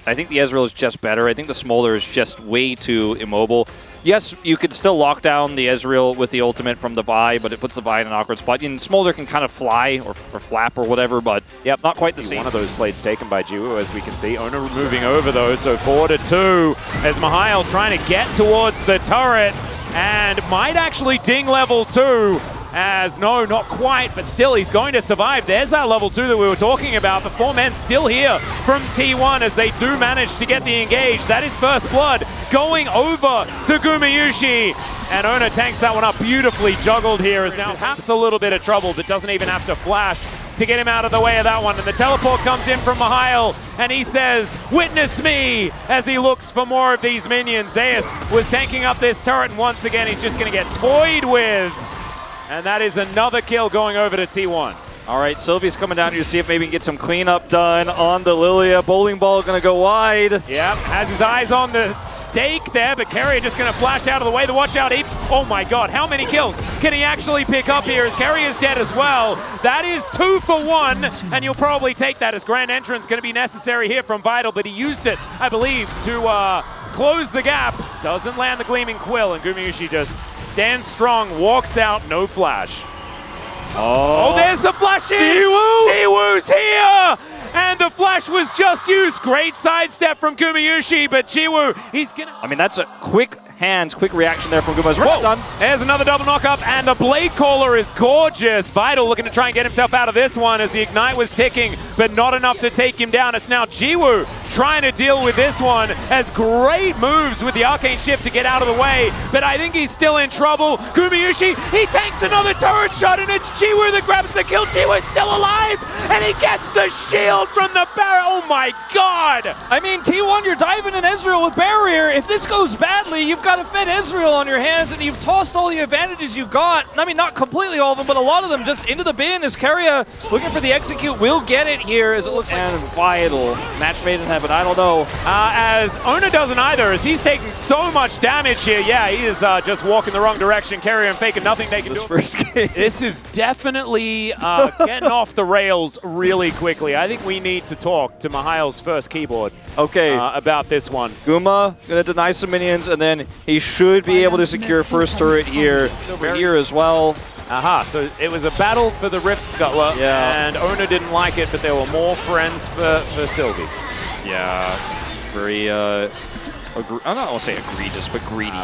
I think the Ezreal is just better. I think the Smolder is just way too immobile. Yes, you could still lock down the Ezreal with the ultimate from the Vi, but it puts the Vi in an awkward spot. And Smolder can kind of fly or flap or whatever, but yep, not quite the same. One of those blades taken by Jiwoo, as we can see. Ona moving over though, so 4-2 as Mihail trying to get towards the turret and might actually ding level 2. As no, not quite, but still he's going to survive. There's that level 2 that we were talking about. The 4 men still here from T1 as they do manage to get the engage. That is first blood going over to Gumayusi. And Ona tanks that one up beautifully. Juggled here is now perhaps a little bit of trouble, but doesn't even have to flash to get him out of the way of that one. And the teleport comes in from Mihail, and he says, "Witness me," as he looks for more of these minions. Zeus was tanking up this turret, and once again, he's just going to get toyed with. And that is another kill going over to T1. All right, Sylvie's coming down here to see if maybe he can get some cleanup done on the Lilia. Bowling ball going to go wide. Yep, has his eyes on the stake there, but Carrier just going to flash out of the way. The watch out, oh my god, how many kills can he actually pick up here as Carrier's dead as well? That is 2 for 1, and you'll probably take that as Grand Entrance going to be necessary here from Vital, but he used it, I believe, to close the gap. Doesn't land the Gleaming Quill, and Gumayusi just stands strong, walks out, no flash. Oh, there's the flash in! Jiwoo's here! And the flash was just used. Great sidestep from Gumayusi, but Jiwoo, he's gonna... I mean, that's a quick hands, quick reaction there from Gumayusi. Done. There's another double knock-up, and the Blade Caller is gorgeous. Vital looking to try and get himself out of this one as the Ignite was ticking, but not enough to take him down. It's now Jiwoo trying to deal with this one, as great moves with the Arcane Shift to get out of the way, but I think he's still in trouble. Gumayusi, he takes another turret shot, and it's Jiwoo that grabs the kill. Jiwoo's still alive, and he gets the shield from the barrier. Oh my god! I mean, T1, you're diving in Ezreal with barrier. If this goes badly, you've got a fed Ezreal on your hands, and you've tossed all the advantages you got. I mean, not completely all of them, but a lot of them just into the bin as Keria looking for the execute. Will get it here as it looks like. And Vital, match made in heaven, I don't know. As Ona doesn't either, as he's taking so much damage here. Yeah, he is just walking the wrong direction. Keria and Faker, nothing they can do. First game. This is definitely getting off the rails really quickly. I think we need to talk to Mihail's first keyboard about this one. Guma gonna deny some minions, and then he should be able to secure first turret here. Over here as well. Aha, so it was a battle for the Rift Scuttler, and Ona didn't like it, but there were more friends for Sylvie. Yeah, very, I'm not gonna say egregious, but greedy.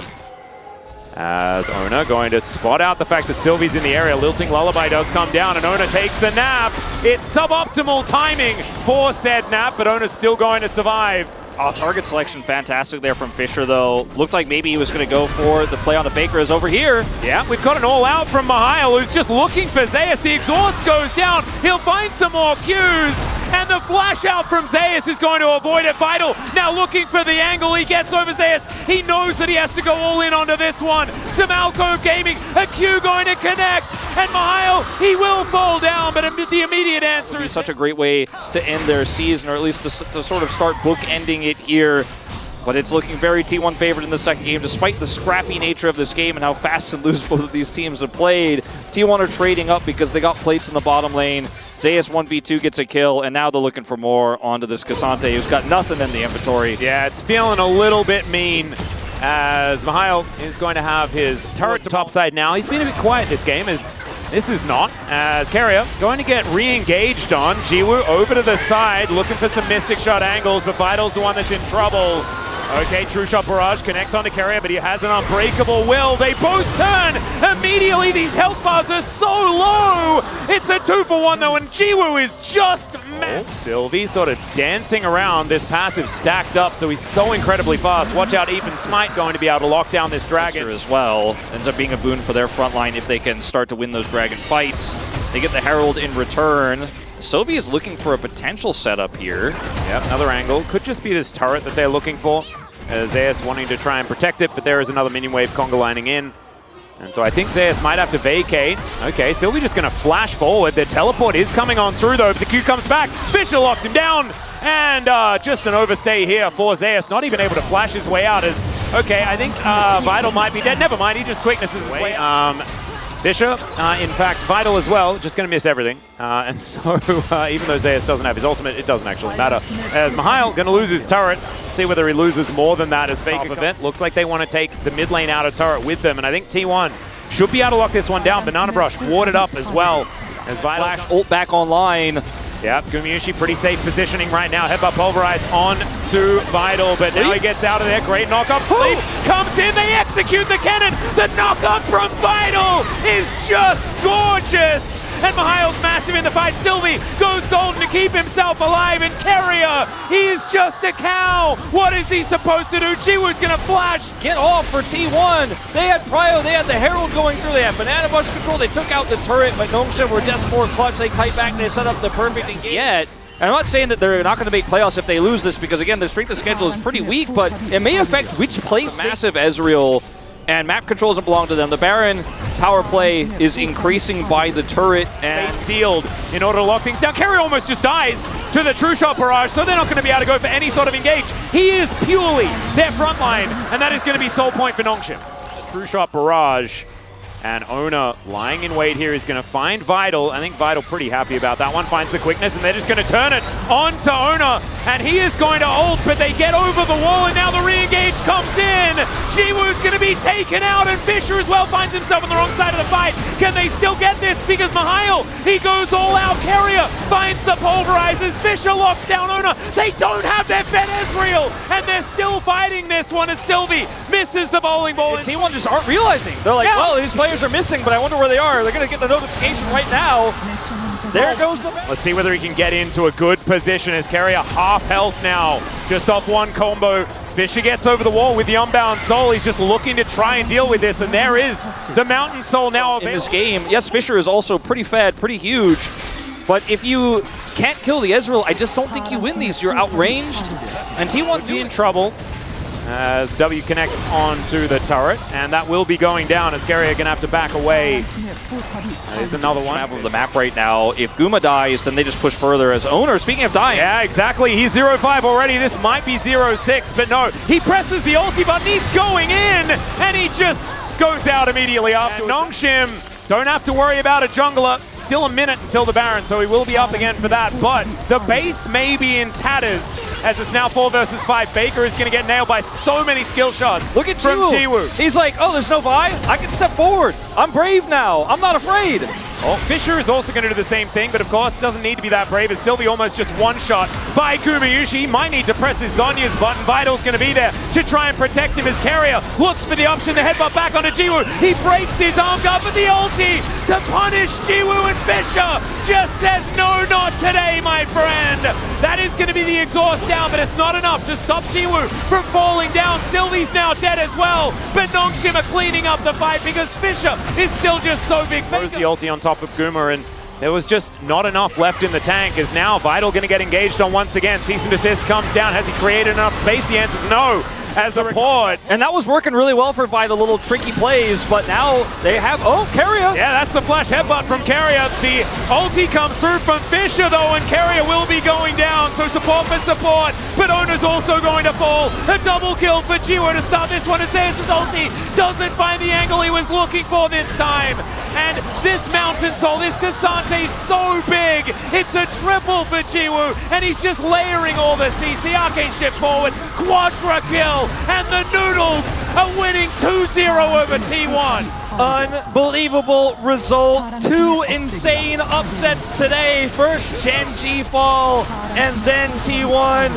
As Ona going to spot out the fact that Sylvie's in the area. Lilting Lullaby does come down, and Ona takes a nap. It's suboptimal timing for said nap, but Ona's still going to survive. Oh, target selection fantastic there from Fisher, though. Looked like maybe he was going to go for the play on the Faker is over here. Yeah, we've got an all-out from Mihail, who's just looking for Zeus. The exhaust goes down. He'll find some more Qs, and the flash out from Zeus is going to avoid it. Vital now looking for the angle. He gets over Zeus. He knows that he has to go all in onto this one. Some Alcove Gaming, a Q going to connect, and Mihail, he will fall down, but the immediate answer is such a great way to end their season, or at least to sort of start bookending it here. But it's looking very T1 favored in the second game, despite the scrappy nature of this game and how fast and loose both of these teams have played. T1 are trading up because they got plates in the bottom lane. Zeus 1v2 gets a kill, and now they're looking for more onto this Cassante, who's got nothing in the inventory. Yeah, it's feeling a little bit mean, as Mihail is going to have his turret top side now. He's been a bit quiet this game, as this is not, as Keria going to get re-engaged on. Jiwoo over to the side, looking for some Mystic Shot angles, but Vital's the one that's in trouble. Okay, True Shot Barrage connects onto Keria, but he has an Unbreakable Will. They both turn immediately. These health bars are so low. It's a 2-for-1 though, and Jiwoo is just mad. Sylvie sort of dancing around this passive stacked up, so he's so incredibly fast. Watch out, even Smite going to be able to lock down this dragon as well. Ends up being a boon for their front line if they can start to win those dragon fights. They get the Herald in return. Sylvie is looking for a potential setup here. Yep, another angle. Could just be this turret that they're looking for. Zeus wanting to try and protect it, but there is another minion wave conga lining in. And so I think Zeus might have to vacate. Okay, Sylvie just going to flash forward. Their teleport is coming on through though, but the Q comes back. Fisher locks him down. And just an overstay here for Zeus. Not even able to flash his way out as, okay, I think Vital might be dead. Never mind, he just quicknesses his way. Fisher, in fact, Vital as well, just going to miss everything. And so, even though Zeus doesn't have his ultimate, it doesn't actually matter. As Mihail going to lose his turret, see whether he loses more than that as Faker event. Looks like they want to take the mid lane outer turret with them, and I think T1 should be able to lock this one down. Banana Brush warded up as well. As Vital Flash ult back online. Yep, Gumayushi pretty safe positioning right now. Headbutt Pulverize on to Vital, but now he gets out of there. Great knock-up. Sleep comes in, they execute the cannon. The knock-up from Vital is just gorgeous. And Mihail's massive in the fight. Sylvie goes golden to keep himself alive. And Carrier, he is just a cow. What is he supposed to do? Jiwoo's gonna flash. Get off for T1. They had Prio, they had the Herald going through, they had Banana Bush control, they took out the turret, but Nongshim were just more clutch. They kite back and they set up the perfect engagement. And I'm not saying that they're not going to make playoffs if they lose this, because again, their strength of schedule is pretty weak, but it may affect which place. Massive Ezreal, and map control doesn't belong to them. The Baron power play is increasing by the turret, and sealed in order to lock things down. Carrier almost just dies to the True Shot barrage, so they're not going to be able to go for any sort of engage. He is purely their front line, and that is going to be soul point for Nongshim. True Shot barrage. And Ona lying in wait here is going to find Vital. I think Vital pretty happy about that one. Finds the quickness, and they're just going to turn it onto Ona. And he is going to ult, but they get over the wall, and now the re-engage comes in. Jiwoo's going to be taken out, and Fisher as well finds himself on the wrong side of the fight. Can they still get this? Because Mihail, he goes all out. Carrier finds the pulverizers. Fisher locks down Ona. They don't have their Fed Ezreal, and they're still fighting this one as Sylvie misses the bowling ball. And T1 just aren't realizing. They're like, well, these players are missing, but I wonder where they are. They're going to get the notification right now. There goes the... Let's see whether he can get into a good position as Carrier half health now. Just off one combo. Fisher gets over the wall with the Unbound Soul. He's just looking to try and deal with this, and there is the Mountain Soul now available. In this game, yes, Fisher is also pretty fed, pretty huge, but if you can't kill the Ezreal, I just don't think you win these. You're outranged, and T1 would be in trouble as W connects onto the turret, and that will be going down as Carrier going to have to back away. That is another one. Of the map right now. If Guma dies, then they just push further as owner. Speaking of dying. Yeah, exactly. He's 0-5 already. This might be 0-6, but no. He presses the ulti button. He's going in, and he just goes out immediately after. Nongshim don't have to worry about a jungler. Still a minute until the Baron, so he will be up again for that. But the base may be in tatters as it's now 4 versus 5. Baker is going to get nailed by so many skill shots. Look at from Jiwoo. He's like, oh, there's no Vi? I can step forward. I'm brave now. I'm not afraid. Oh, Fisher is also going to do the same thing, but of course doesn't need to be that brave as Sylvie almost just one-shot by Gumayushi. He might need to press his Zonya's button. Vital's going to be there to try and protect him as Carrier looks for the option to headbutt back onto Jiwoo. He breaks his arm guard, but the ulti to punish Jiwoo, and Fisher just says, no, not today, my friend. That is going to be the exhaust down, but it's not enough to stop Jiwoo from falling down. Sylvie's now dead as well, but Nongshim are cleaning up the fight because Fisher is still just so big. Throws the ulti on top of Guma, and there was just not enough left in the tank. Is now Vital going to get engaged on once again? Cease and desist comes down. Has he created enough space? The answer is no. As the report. And that was working really well for Vital, little tricky plays, but now they have, oh, Carrier. Yeah, that's the flash headbutt from Carrier. The ulti comes through from Fisher though, and Carrier will be going down, so support for support, but Ona's also going to fall. A double kill for Jiwoo to start this one, and Zeus' ulti doesn't find the angle he was looking for this time. And this Mountain Soul, this Cassante is so big, it's a triple for Jiwoo, and he's just layering all the CC. Arcane shift forward, quadra kill, and the Noodles are winning 2-0 over T1. Unbelievable result. 2 insane upsets today. First Gen G fall, and then T1.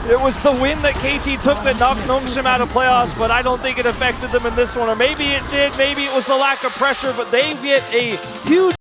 It was the win that KT took that knocked Nongshim out of playoffs, but I don't think it affected them in this one. Or maybe it did, maybe it was the lack of pressure, but they get a huge